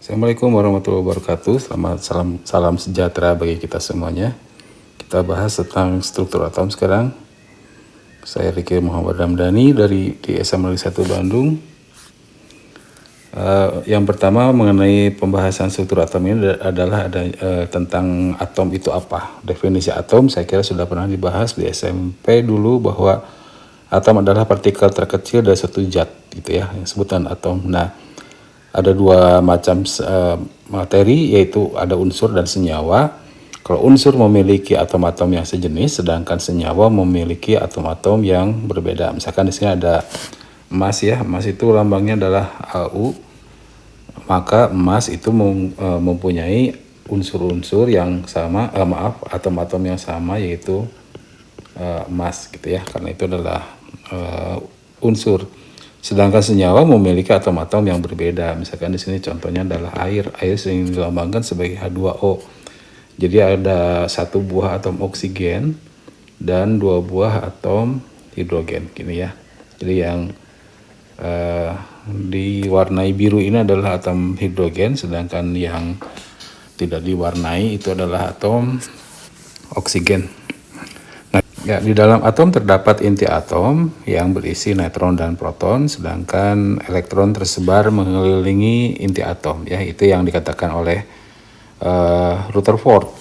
Assalamualaikum warahmatullahi wabarakatuh. Salam sejahtera bagi kita semuanya. Kita bahas tentang struktur atom sekarang. Saya Riki Muhammad Ramdhani dari DSM Negeri 1 Bandung. Yang pertama mengenai pembahasan struktur atom ini adalah tentang atom itu apa. Definisi atom saya kira sudah pernah dibahas di SMP dulu, bahwa atom adalah partikel terkecil dari suatu zat gitu ya, yang sebutan atom. Nah, ada dua macam materi, yaitu ada unsur dan senyawa. Kalau unsur memiliki atom-atom yang sejenis, sedangkan senyawa memiliki atom-atom yang berbeda. Misalkan di sini ada emas ya, emas itu lambangnya adalah Au, maka emas itu mempunyai unsur-unsur yang sama, atom-atom yang sama, yaitu emas gitu ya, karena itu adalah unsur. Sedangkan senyawa memiliki atom-atom yang berbeda. Misalkan di sini contohnya adalah air. Air sering dilambangkan sebagai H2O. Jadi ada satu buah atom oksigen dan dua buah atom hidrogen, gini ya. Jadi yang diwarnai biru ini adalah atom hidrogen, sedangkan yang tidak diwarnai itu adalah atom oksigen. Nah, ya, di dalam atom terdapat inti atom yang berisi neutron dan proton, sedangkan elektron tersebar mengelilingi inti atom. Ya, itu yang dikatakan oleh Rutherford.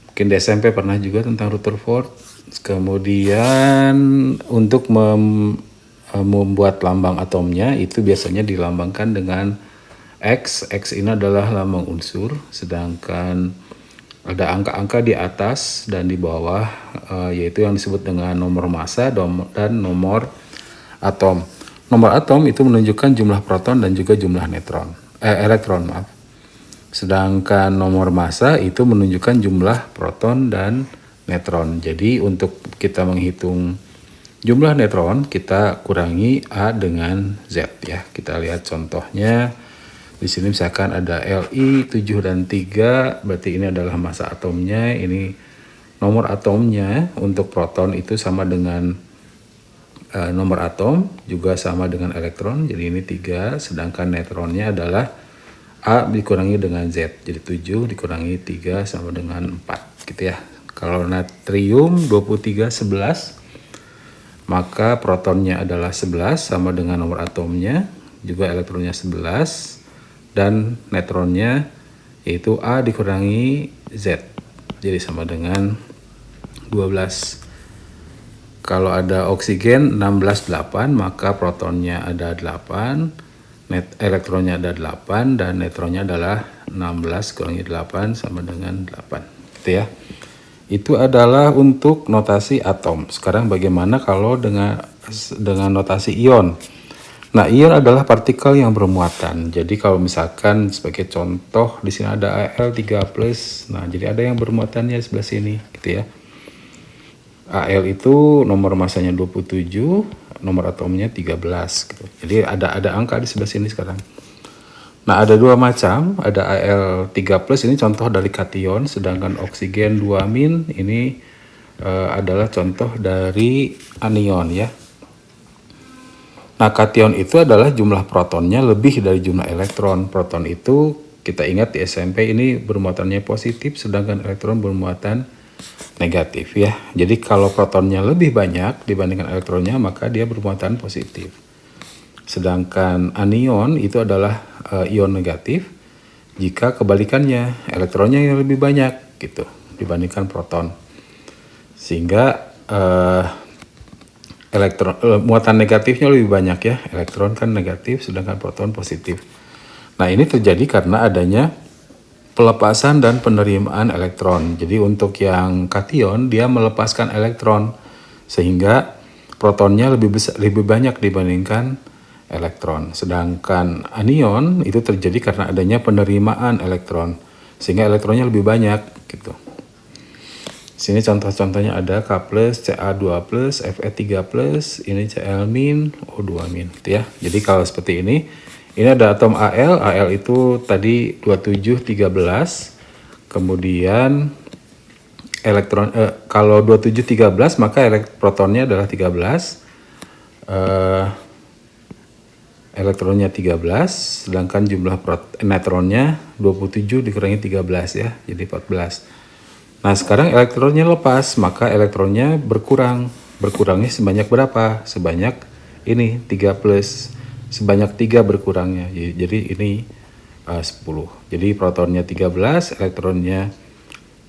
Mungkin di SMP pernah juga tentang Rutherford. Kemudian untuk membuat lambang atomnya itu biasanya dilambangkan dengan X. X ini adalah lambang unsur, sedangkan ada angka-angka di atas dan di bawah, yaitu yang disebut dengan nomor massa dan nomor atom. Nomor atom itu menunjukkan jumlah proton dan juga jumlah elektron. Sedangkan nomor massa itu menunjukkan jumlah proton dan neutron. Jadi untuk kita menghitung jumlah neutron, kita kurangi A dengan Z ya. Kita lihat contohnya. Di sini misalkan ada Li 7 dan 3, berarti ini adalah massa atomnya. Ini nomor atomnya. Untuk proton itu sama dengan nomor atom, juga sama dengan elektron. Jadi ini 3, sedangkan neutronnya adalah A dikurangi dengan Z. Jadi 7 dikurangi 3 sama dengan 4 gitu ya. Kalau natrium 2311, maka protonnya adalah 11 sama dengan nomor atomnya, juga elektronnya 11, dan neutronnya yaitu A dikurangi Z, jadi sama dengan 12. Kalau ada oksigen 16,8, maka protonnya ada 8, elektronnya ada 8, dan neutronnya adalah 16 kurangi 8 sama dengan 8 gitu ya. Itu adalah untuk notasi atom. Sekarang bagaimana kalau dengan notasi ion? Nah, ion adalah partikel yang bermuatan. Jadi kalau misalkan sebagai contoh di sini ada Al3+. Nah, jadi ada yang bermuatannya sebelah sini gitu ya. Al itu nomor masanya 27, nomor atomnya 13 gitu. Jadi ada angka di sebelah sini sekarang. Nah, ada dua macam, ada Al3+, ini contoh dari kation, sedangkan oksigen 2- ini adalah contoh dari anion ya. Nah, kation itu adalah jumlah protonnya lebih dari jumlah elektron. Proton itu kita ingat di SMP ini bermuatannya positif, sedangkan elektron bermuatan negatif ya. Jadi kalau protonnya lebih banyak dibandingkan elektronnya, maka dia bermuatan positif. Sedangkan anion itu adalah ion negatif jika kebalikannya, elektronnya yang lebih banyak gitu dibandingkan proton. Sehingga muatan negatifnya lebih banyak ya. Elektron kan negatif sedangkan proton positif. Nah, ini terjadi karena adanya pelepasan dan penerimaan elektron. Jadi untuk yang kation dia melepaskan elektron sehingga protonnya lebih banyak dibandingkan elektron. Sedangkan anion itu terjadi karena adanya penerimaan elektron sehingga elektronnya lebih banyak gitu. Sini contoh-contohnya ada K+, Ca2+, Fe3+, ini Cl-, O2- gitu ya. Jadi kalau seperti ini ada atom Al itu tadi 2713, kemudian elektron kalau 2713 maka protonnya adalah 13, elektronnya 13, sedangkan jumlah neutronnya 27 dikurangi 13 ya, jadi 14. Nah, sekarang elektronnya lepas, maka elektronnya berkurang. Berkurangnya sebanyak berapa? Sebanyak ini 3 plus, sebanyak 3 berkurangnya. Jadi ini 10. Jadi protonnya 13, elektronnya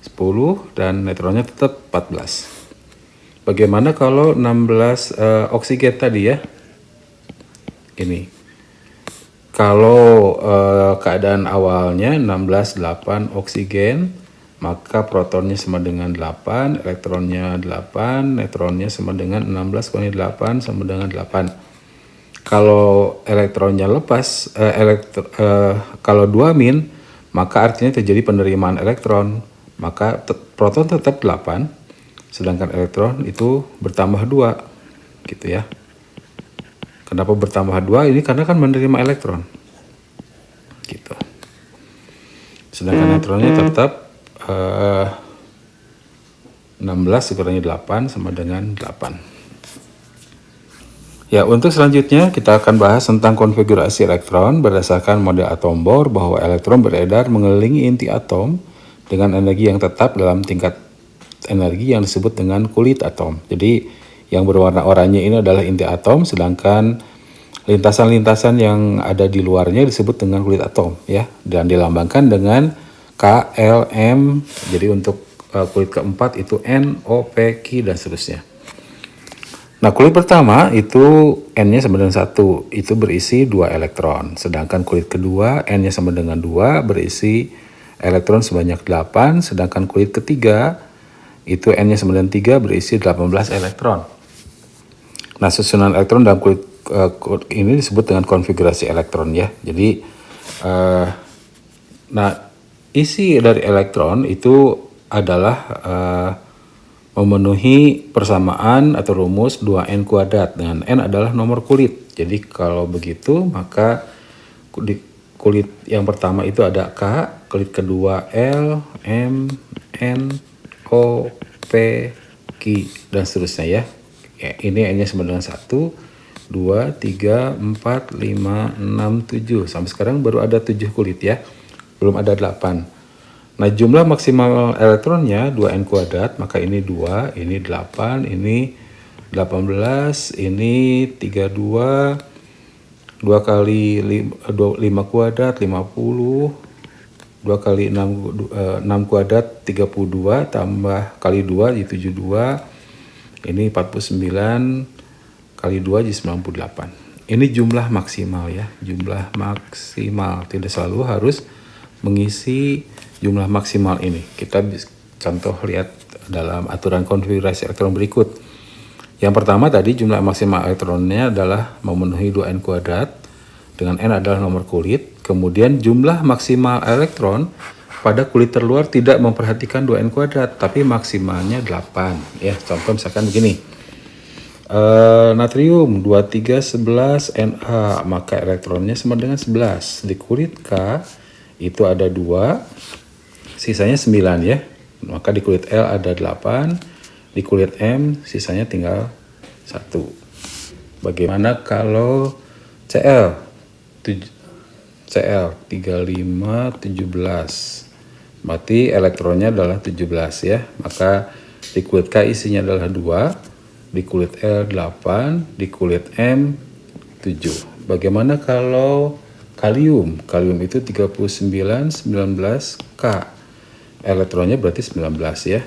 10, dan neutronnya tetap 14. Bagaimana kalau 16 oksigen tadi ya? Ini. Kalau keadaan awalnya 16,8 oksigen, maka protonnya sama dengan 8, elektronnya 8, neutronnya sama dengan 16 kurangi 8 sama dengan 8. Kalau elektronnya lepas, kalau 2 min, maka artinya terjadi penerimaan elektron. Maka proton tetap 8, sedangkan elektron itu bertambah 2, gitu ya. Kenapa bertambah 2? Ini karena kan menerima elektron, gitu. Sedangkan neutronnya tetap 16 dikurangi 8 sama dengan 8. Ya, untuk selanjutnya kita akan bahas tentang konfigurasi elektron berdasarkan model atom Bohr, bahwa elektron beredar mengelilingi inti atom dengan energi yang tetap dalam tingkat energi yang disebut dengan kulit atom. Jadi yang berwarna oranye ini adalah inti atom, sedangkan lintasan-lintasan yang ada di luarnya disebut dengan kulit atom ya, dan dilambangkan dengan K, L, M. Jadi untuk kulit keempat itu N, O, P, Q, dan seterusnya. Nah, kulit pertama itu N-nya sama dengan 1, itu berisi 2 elektron. Sedangkan kulit kedua N-nya sama dengan 2, berisi elektron sebanyak 8. Sedangkan kulit ketiga itu N-nya sama dengan 3, berisi 18 elektron. Nah, susunan elektron dalam kulit ini disebut dengan konfigurasi elektron ya. Jadi, isi dari elektron itu adalah memenuhi persamaan atau rumus 2N kuadrat, dengan N adalah nomor kulit. Jadi kalau begitu maka di kulit yang pertama itu ada K, kulit kedua L, M, N, O, P, Q, dan seterusnya ya. Ini N-nya sama dengan 1, 2, 3, 4, 5, 6, 7. Sampai sekarang baru ada 7 kulit ya, belum ada 8. Nah, jumlah maksimal elektronnya 2N kuadrat, maka ini 2, ini 8, ini 18, ini 32, 2 kali 5 kuadrat 50, 2 kali 6 kuadrat 32, tambah kali 2 jadi 72, ini 49, kali 2 jadi 98. Ini jumlah maksimal ya, jumlah maksimal. Tidak selalu harus mengisi jumlah maksimal ini. Kita contoh lihat dalam aturan konfigurasi elektron berikut. Yang pertama tadi jumlah maksimal elektronnya adalah memenuhi 2N kuadrat, dengan N adalah nomor kulit. Kemudian jumlah maksimal elektron pada kulit terluar tidak memperhatikan 2N kuadrat, tapi maksimalnya 8. Ya, contoh misalkan begini. Natrium 2311 Na, maka elektronnya sama dengan 11. Di kulit K itu ada 2, sisanya 9 ya. Maka di kulit L ada 8, di kulit M sisanya tinggal 1. Bagaimana kalau Cl? Cl 3517. Berarti elektronnya adalah 17 ya. Maka di kulit K isinya adalah 2, di kulit L 8, di kulit M 7. Bagaimana kalau kalium? Kalium itu 3919K. Elektronnya berarti 19 ya.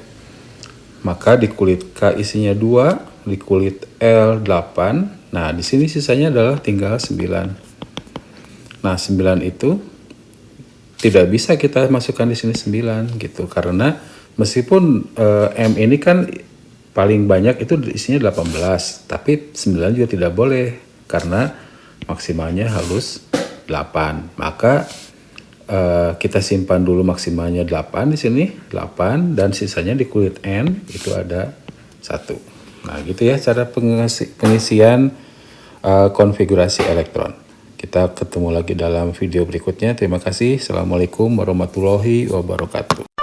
Maka di kulit K isinya 2, di kulit L 8. Nah, di sini sisanya adalah tinggal 9. Nah, 9 itu tidak bisa kita masukkan di sini 9 gitu, karena meskipun M ini kan paling banyak itu isinya 18, tapi 9 juga tidak boleh karena maksimalnya harus 8. Maka kita simpan dulu maksimalnya 8 di sini, 8, dan sisanya di kulit N itu ada 1. Nah, gitu ya cara pengisian konfigurasi elektron. Kita ketemu lagi dalam video berikutnya. Terima kasih. Assalamualaikum warahmatullahi wabarakatuh.